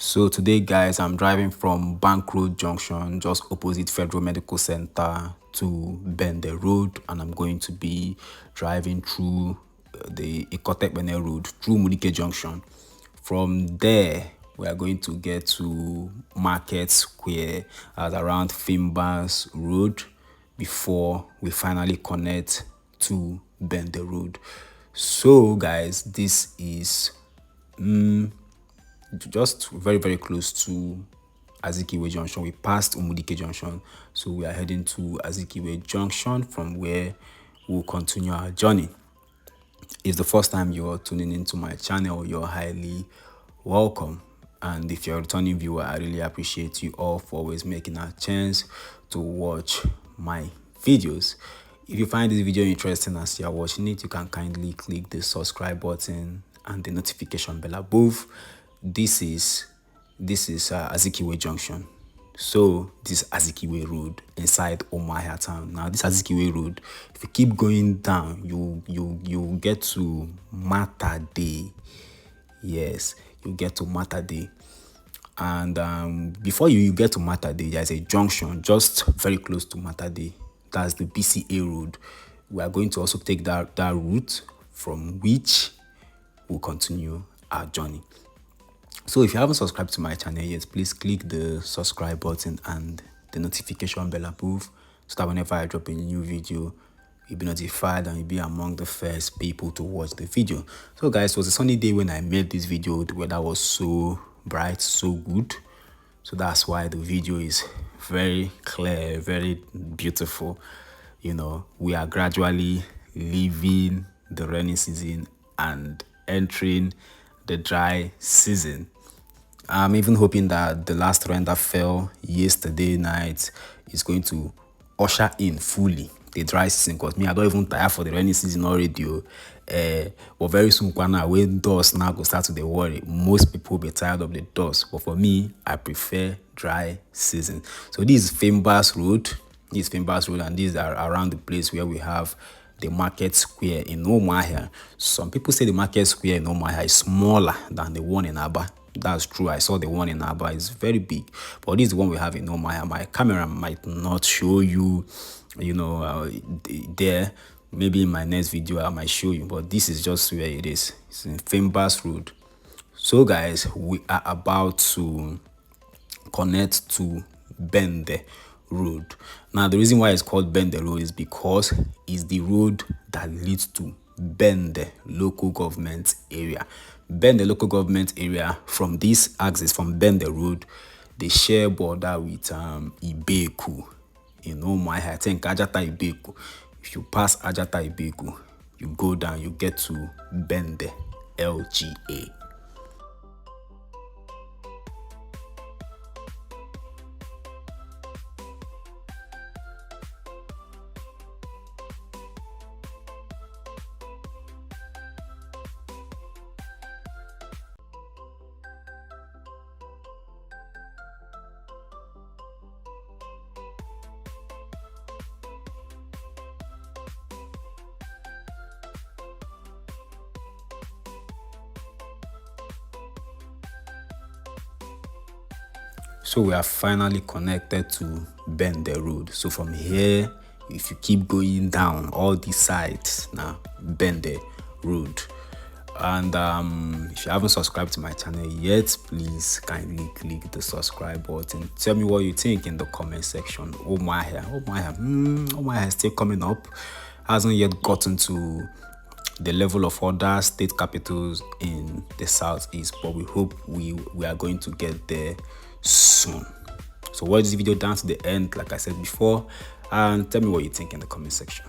So today, guys, I'm driving from Bank Road Junction, just opposite Federal Medical Center, to Bende Road, and I'm going to be driving through the Bende Road through Umudike Junction. From there, we are going to get to Market Square at around Fimbas Road before we finally connect to Bende Road. So, guys, this is just very close to Azikiwe Junction. We passed Umudike Junction, so we are heading to Azikiwe Junction, from where we'll continue our journey. If the first time you're tuning into my channel, you're highly welcome. And if you're a returning viewer, I really appreciate you all for always making a chance to watch my videos. If you find this video interesting as you're watching it, you can kindly click the subscribe button and the notification bell above. This is Azikiwe Junction. So this is Azikiwe Road inside Umuahia town. Now this Azikiwe Road, if you keep going down, you get to Matade. Yes, you get to Matade. And before you get to Matade, there's a junction just very close to Matade. That's the BCA road. We are going to also take that route, from which we'll continue our journey. So if you haven't subscribed to my channel yet, please click the subscribe button and the notification bell above, so that whenever I drop a new video, you'll be notified and you'll be among the first people to watch the video. So guys, it was a sunny day when I made this video. The weather was so bright, so good. So that's why the video is very clear, very beautiful. You know, we are gradually leaving the rainy season and entering the dry season. I'm even hoping that the last rain that fell yesterday night is going to usher in fully the dry season, because me, I don't even tire for the rainy season already. But very soon, when dust now go start to the worry, most people will be tired of the dust. But for me, I prefer dry season. So this is Fimbas Road. This is Fimbas Road, and these are around the place where we have the Market Square in Umuahia. Some people say the Market Square in Umuahia is smaller than the one in Abia. That's true. I saw the one in Abia is very big, but this is the one we have in Umuahia. My camera might not show you, there. Maybe in my next video I might show you, but this is just where it is. It's in Fimbas Road. So guys, we are about to connect to Bende Road. Now the reason why it's called Bende Road is because it's the road that leads to Bende local government area. Bende local government area, from this axis, from Bende Road, they share border with Ibeku. You know, I think Ajata Ibeku. If you pass Ajata Ibeku, you go down, you get to Bende LGA. So we are finally connected to Bende Road. So from here, if you keep going down all these sides, now Bende Road. And if you haven't subscribed to my channel yet, please kindly click the subscribe button. Tell me what you think in the comment section. Umuahia is still coming up. Hasn't yet gotten to the level of other state capitals in the southeast, but we hope we are going to get there soon. So watch this video down to the end, like I said before, and tell me what you think in the comment section.